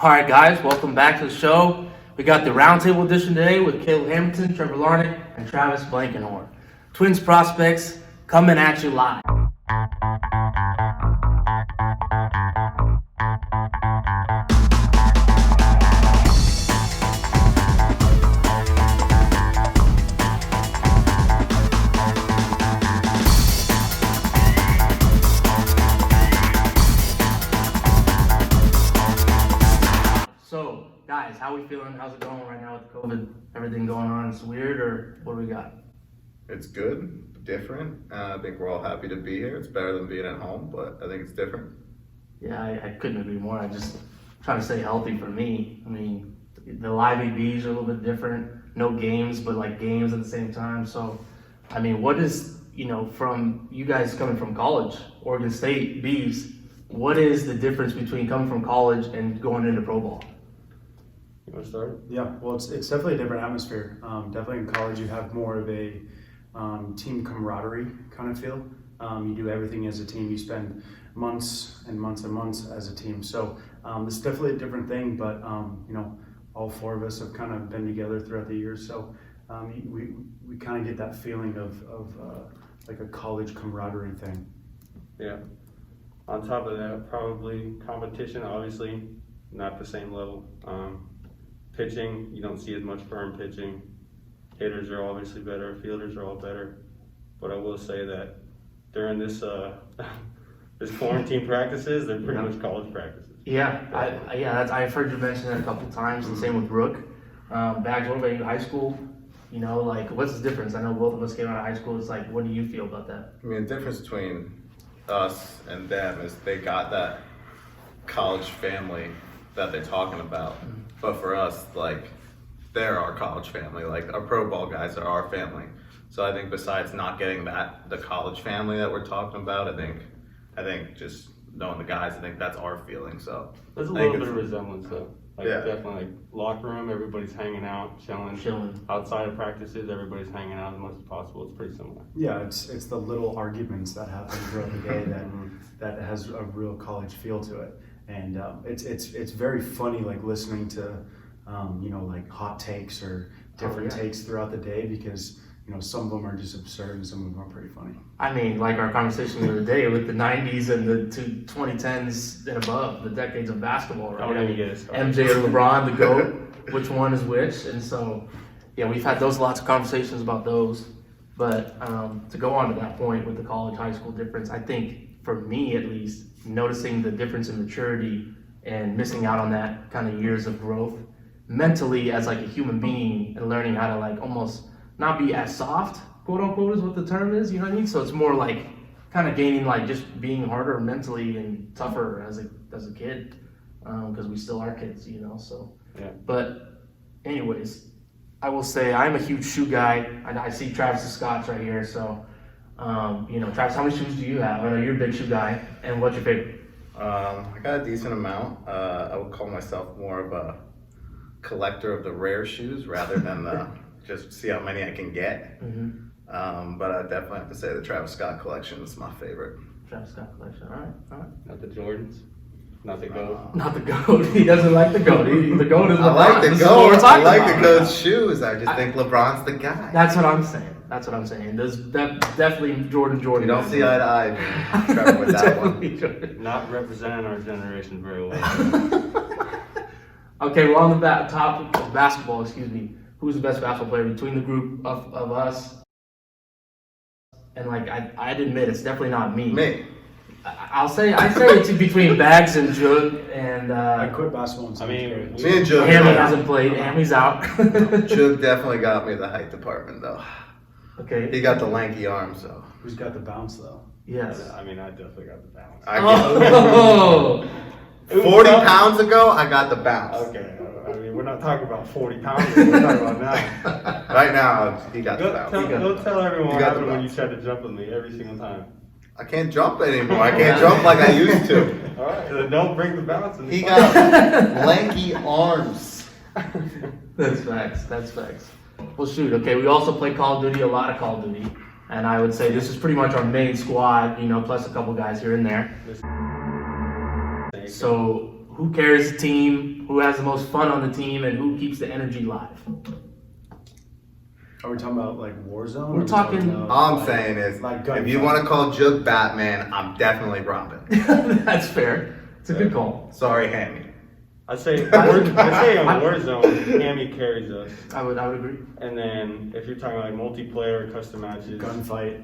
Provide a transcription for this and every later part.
All right, guys, welcome back to the show. We got the roundtable edition today with Caleb Hamilton, Trevor Larnett, and Travis Blankenhorn. Twins prospects coming at you live. So, guys, how we feeling? How's it going right now with COVID? Everything going on? It's weird, or what do we got? It's good, different. I think we're all happy to be here. It's better than being at home, but I think it's different. Yeah, I couldn't agree more. I just trying to stay healthy for me. I mean, the live EBs are a little bit different. No games, but like games at the same time. So, I mean, what is, from you guys coming from college, Oregon State Bees, what is the difference between coming from college and going into pro ball? You want to start? Yeah, well, it's definitely a different atmosphere. Definitely in college, you have more of a team camaraderie kind of feel. You do everything as a team. You spend months and months and months as a team. So it's definitely a different thing. But all four of us have kind of been together throughout the years. So we kind of get that feeling of like a college camaraderie thing. Yeah. On top of that, probably competition, obviously, not the same level. Pitching, you don't see as much firm pitching. Hitters are obviously better, fielders are all better. But I will say that during this this quarantine practices, they're pretty much college practices. Yeah, I've heard you mention that a couple times. And same with Rook. Bags, what about you, high school? What's the difference? I know both of us came out of high school. It's like, what do you feel about that? I mean, the difference between us and them is they got that college family that they're talking about. But for us, they're our college family. Our pro ball guys are our family. So I think besides not getting the college family that we're talking about, I think just knowing the guys, I think that's our feeling. So There's a little bit of resemblance though. Yeah. Definitely locker room, everybody's hanging out, chilling. Outside of practices, everybody's hanging out as much as possible. It's pretty similar. Yeah, it's the little arguments that happen throughout the day that has a real college feel to it. And it's very funny, listening to hot takes or different takes throughout the day, because some of them are just absurd and some of them are pretty funny. I mean, like our conversation the other day with the 90s and the 2010s and above, the decades of basketball, right? MJ or LeBron, the GOAT, which one is which? And so, yeah, we've had lots of conversations about those. But to go on to that point with the college high school difference, I think for me at least, noticing the difference in maturity and missing out on that kind of years of growth mentally as a human being, and learning how to almost not be as soft, quote unquote, is what the term is, you know what I mean? So it's more kind of gaining just being harder mentally and tougher as a kid, because we still are kids, so. Yeah. But anyways, I will say I'm a huge shoe guy. I see Travis Scott's right here, so Travis, how many shoes do you have? I know you're a big shoe guy, and what's your favorite? I got a decent amount. I would call myself more of a collector of the rare shoes rather than just see how many I can get. Mm-hmm. But I definitely have to say the Travis Scott collection is my favorite. Travis Scott collection, all right. Not the Jordans, not the GOAT. Not the GOAT. He doesn't like the GOAT. The GOAT is LeBron. I like the This is what we're GOAT. I talking like about the right GOAT's shoes. I just think LeBron's the guy. That's what I'm saying. There's definitely Jordan. You don't see eye to eye, Trevor, with that one. Jordan. Not representing our generation very well. Okay, well, on the topic of basketball, who's the best basketball player between the group of us? And I'd admit it's definitely not me. Me. I say it's between Bags and Jug, and I quit basketball in seventh grade. Me and Jug. Hammy hasn't played. Hammy's out. Jug definitely got me the height department though. Okay. He got the lanky arms though. Who's got the bounce though? Yes. I definitely got the balance. Oh. 40 pounds ago, I got the bounce. Okay, we're not talking about 40 pounds, we're talking about now. Right now, he got the Go bounce. tell everyone You what got happened the when you bounce. tried to jump with me every single time. I can't jump anymore. I can't jump like I used to. Alright, then don't bring the balance in the He fight. got lanky arms. That's facts. Well, shoot. Okay, we also play Call of Duty, a lot of Call of Duty, and I would say this is pretty much our main squad. Plus a couple guys here and there. So who carries the team, who has the most fun on the team, and who keeps the energy live. Are we talking about like Warzone? We're Or are we talking- about, All I'm like- saying is, like if you gunfight? want to call Jug Batman, I'm definitely Robin. That's fair. It's a good call. Sorry, Hammy. I'd say on Warzone, Hammy carries us. I would agree. And then if you're talking like multiplayer, custom matches, Gunfight,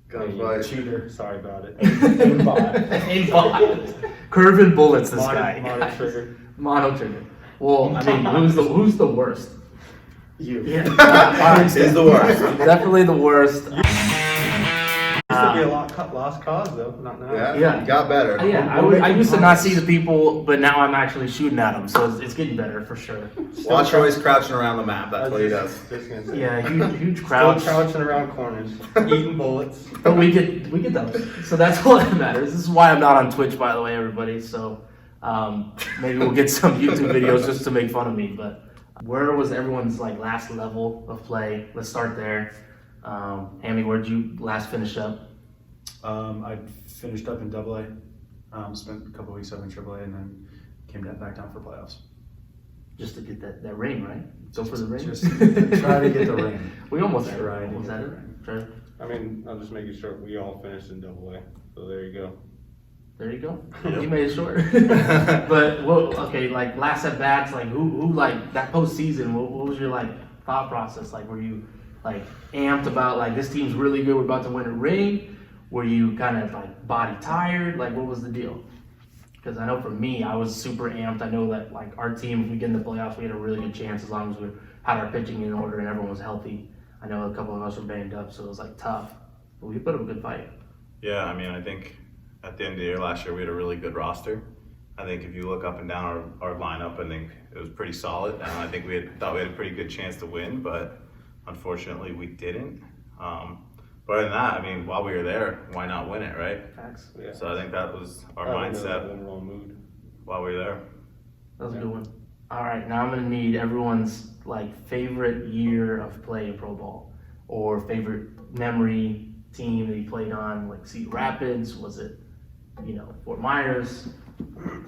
Gunfight. cheater. sorry about it. Aimbot. Aimbot. Curving bullets, this Mono- guy. mono guys. trigger. Mono trigger. Well, I mean, who's the worst? You. Yeah. He's the worst. Definitely the worst. Used to be a lost cause though, not now. Yeah, Yeah. you got better. Yeah, I used to not see the people, but now I'm actually shooting at them, so it's getting better for sure. Watch Royce crouching around the map. That's what he does. Just gonna say. Yeah, huge Still crowds, crouching around corners, eating bullets. but we get those, so that's all that matters. This is why I'm not on Twitch, by the way, everybody. So maybe we'll get some YouTube videos just to make fun of me. But where was everyone's like last level of play? Let's start there. Hammy, where'd you last finish up? I finished up in AA. Spent a couple weeks up in AAA, and then came back down for playoffs. Just to get that ring, right? Go for the ring. Just try to get the ring. We almost had it. Try to Almost get had the it. ring. Try- I mean, I'm just making sure we all finished in AA. So there you go. There you go. You made it short. But okay, like last at bats, like who like that postseason? What was your like thought process? Like, were you like amped about like this team's really good? We're about to win a ring. Were you kind of like body tired? Like, what was the deal? Because I know for me, I was super amped. I know that like our team, if we get in the playoffs, we had a really good chance as long as we had our pitching in order and everyone was healthy. I know a couple of us were banged up, so it was like tough. But we put up a good fight. Yeah, I mean, I think at the end of the year last year, we had a really good roster. I think if you look up and down our lineup, I think it was pretty solid. And I think thought we had a pretty good chance to win, but unfortunately we didn't. But other than that, I mean, while we were there, why not win it, right? Facts. Yeah. So I think that was our Probably the mindset overall mood. while we were there. That was a good one. All right, now I'm gonna need everyone's like favorite year of play in pro ball, or favorite memory team that you played on. Like Cedar Rapids, was it, Fort Myers?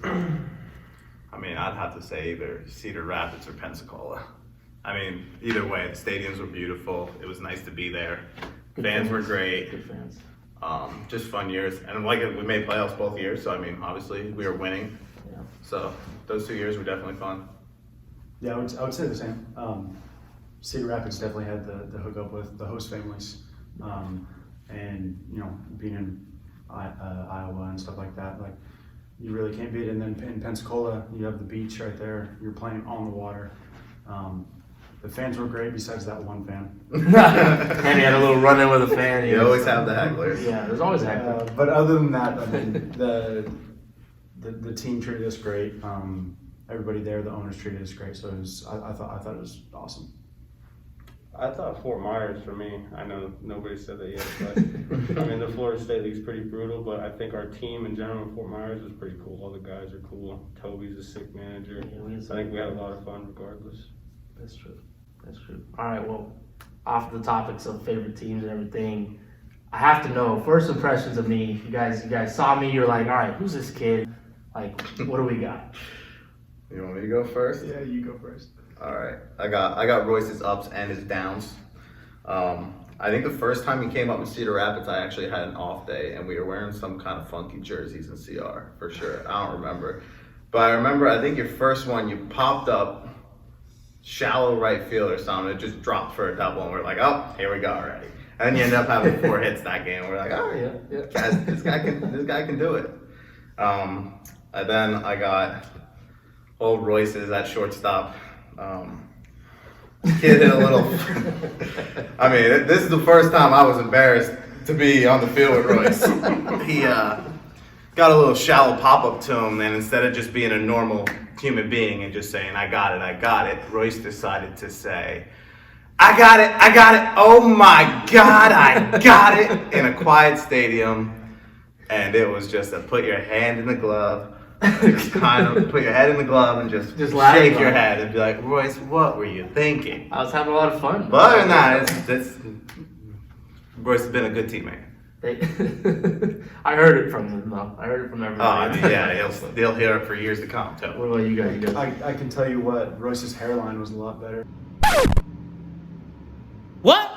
I mean, I'd have to say either Cedar Rapids or Pensacola. I mean, either way, the stadiums were beautiful. It was nice to be there. Good Fans were fans. great. Good fans. Just fun years. And like we made playoffs both years, so I mean, obviously we were winning. Yeah. So those 2 years were definitely fun. Yeah, I would say the same. Cedar Rapids definitely had the hookup with the host families, and being in Iowa and stuff like that, like you really can't beat it. And then in Pensacola, you have the beach right there. You're playing on the water. The fans were great, besides that one fan. And he had a little run-in with a fan. You always have the hecklers. Yeah, there's always a heckler. But other than that, I mean, the team treated us great. Everybody there, the owners treated us great. So I thought it was awesome. I thought Fort Myers for me. I know nobody said that yet, but I mean the Florida State League's pretty brutal. But I think our team in general in Fort Myers was pretty cool. All the guys are cool. Toby's a sick manager. Yeah, I think we had a lot of fun regardless. That's true. That's true. All right, well, off the topics of favorite teams and everything, I have to know first impressions of me. You guys saw me. You're like, all right, who's this kid? Like, what do we got? You want me to go first? Yeah, you go first. All right. I got Royce's ups and his downs. I think the first time he came up in Cedar Rapids, I actually had an off day, and we were wearing some kind of funky jerseys in CR for sure. I don't remember, but I remember. I think your first one, you popped up shallow right field or something. It just dropped for a double, and we're like, oh, here we go already. And then you end up having 4 hits that game. We're like, oh Yeah. guys, this guy can do it. And then I got old Royce's at shortstop. Kid hit a little. I mean, this is the first time I was embarrassed to be on the field with Royce. He got a little shallow pop up to him, and instead of just being a normal human being and just saying, I got it, Royce decided to say, I got it, oh my God, I got it, in a quiet stadium. And it was just a put your hand in the glove, just kind of put your head in the glove and just laugh shake about your it. head and be like, Royce, what were you thinking? I was having a lot of fun. But other than that, Royce has been a good teammate. They, I heard it from them though. I heard it from Oh, everybody. I mean, yeah, they'll hear it for years to come too. What about you guys? You guys? I can tell you what, Royce's hairline was a lot better. What?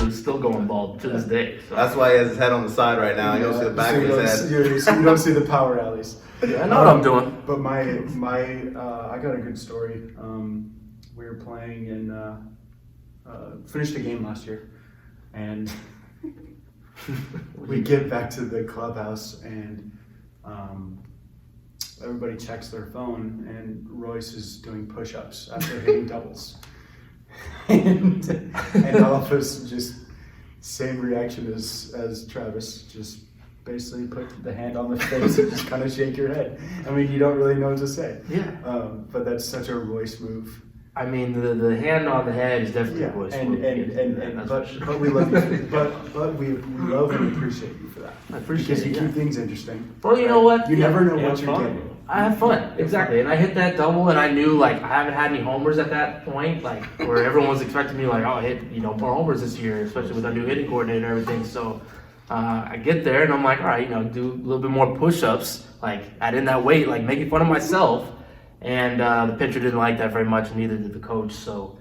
He's still going bald to this day. So. That's why he has his head on the side right now. You don't see the back of his head. You don't see the power alleys. Yeah, I know what I'm doing. But I got a good story. We were playing and finished a game last year, and we get back to the clubhouse and everybody checks their phone, and Royce is doing push-ups after hitting doubles, and all of us just same reaction as Travis, just basically put the hand on the face and just kind of shake your head. I mean, you don't really know what to say. Yeah. But that's such a Royce move. I mean, the hand on the head is definitely a voice move. But we love you. But we love and appreciate you for that. I appreciate Because you it. keep things interesting. Well, you know what? You never know Yeah, what you're fun. getting. I have fun, exactly. And I hit that double, and I knew, like, I haven't had any homers at that point, like, where everyone was expecting me, like, oh, I hit, more homers this year, especially with our new hitting coordinator and everything. So I get there, and I'm like, all right, do a little bit more push-ups, like, add in that weight, like, making fun of myself. And the pitcher didn't like that very much, and neither did the coach. So,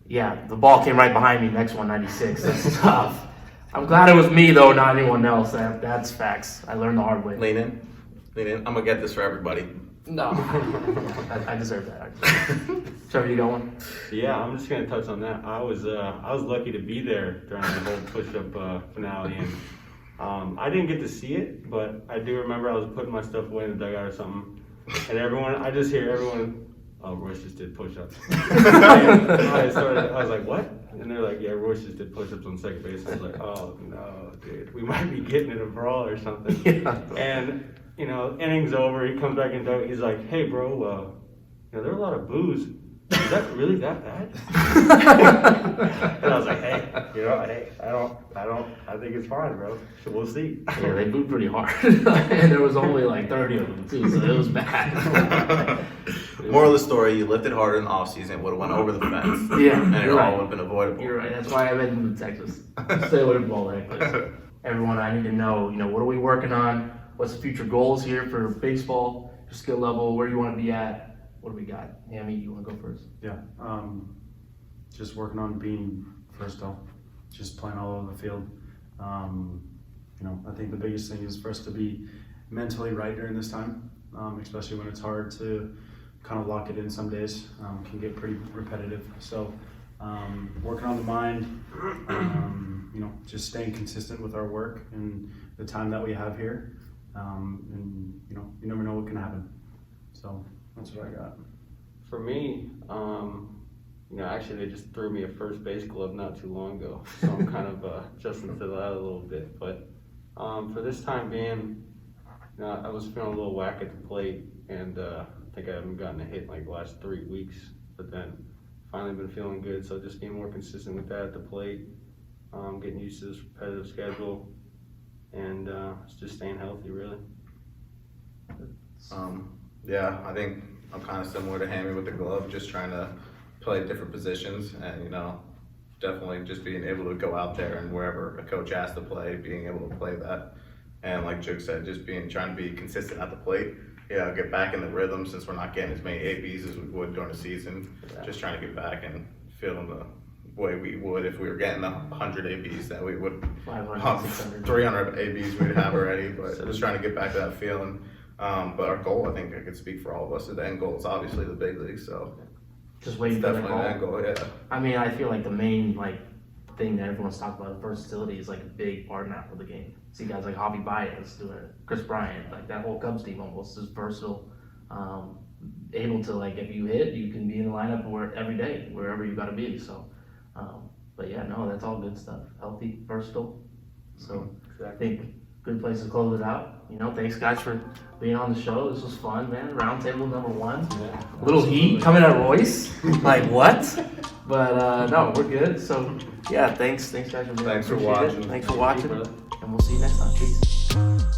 yeah, the ball came right behind me, next 196. That's tough. I'm glad it was me, though, not anyone else. That's facts. I learned the hard way. Lean in. I'm gonna get this for everybody. No, I deserve that. Trevor, you got one? Yeah, I'm just gonna touch on that. I was lucky to be there during the whole push-up finale, and I didn't get to see it, but I do remember I was putting my stuff away in the dugout or something, and I just hear everyone, oh, Royce just did push-ups. I was like, what? And they're like, yeah, Royce just did push-ups on second base. I was like, oh no, dude, we might be getting in a brawl or something. Yeah. And innings over, he comes back in the he's like, hey bro, there are a lot of boos. Is that really that bad? And I was like, hey, I think it's fine, bro. So we'll see. Yeah, they booed pretty hard. And there was only like 30 of them, too, so it was bad. Moral of the story, you lifted harder in the offseason, would have went over the fence. Yeah, And it you're all right. would have been avoidable. You're right. That's why I went to move to Texas. Stay away from all that. Place. Everyone, I need to know, what are we working on? What's the future goals here for baseball? Your skill level, where do you want to be at? What do we got? Hammy, you want to go first? Yeah. Just working on being versatile, just playing all over the field. I think the biggest thing is for us to be mentally right during this time, especially when it's hard to kind of lock it in some days. Can get pretty repetitive. So working on the mind, just staying consistent with our work and the time that we have here. And you never know what can happen. So that's what I got. For me, actually they just threw me a first base glove not too long ago, so I'm kind of adjusting to that a little bit. But for this time being, I was feeling a little whack at the plate, and I think I haven't gotten a hit in like the last 3 weeks. But then finally been feeling good, so just being more consistent with that at the plate, getting used to this repetitive schedule, and just staying healthy, really. Yeah, I think I'm kind of similar to Hammy with the glove, just trying to play different positions and, definitely just being able to go out there and wherever a coach asks to play, being able to play that. And like Juke said, just trying to be consistent at the plate, get back in the rhythm since we're not getting as many ABs as we would during the season. Yeah. Just trying to get back and feeling the way we would if we were getting 100 ABs that we would 300 ABs we'd have already, but just trying to get back to that feeling. But our goal, I think I could speak for all of us, the end goal is obviously the big league, so just waiting for the definitely the end goal, yeah. I mean, I feel like the main thing that everyone's talking about, versatility, is a big part now of the game. See guys like Javi Baez doing it, Chris Bryant, that whole Cubs team almost is versatile, able to if you hit, you can be in the lineup every day, wherever you got to be. So, but yeah, no, that's all good stuff. Healthy, versatile. So exactly. I think good place to close it out. Thanks guys for being on the show. This was fun, man. Roundtable number 1. Yeah, a little heat coming at Royce. What? But no, we're good. So yeah, thanks guys for being on. Thanks for watching. Thanks for watching. And we'll see you next time. Peace.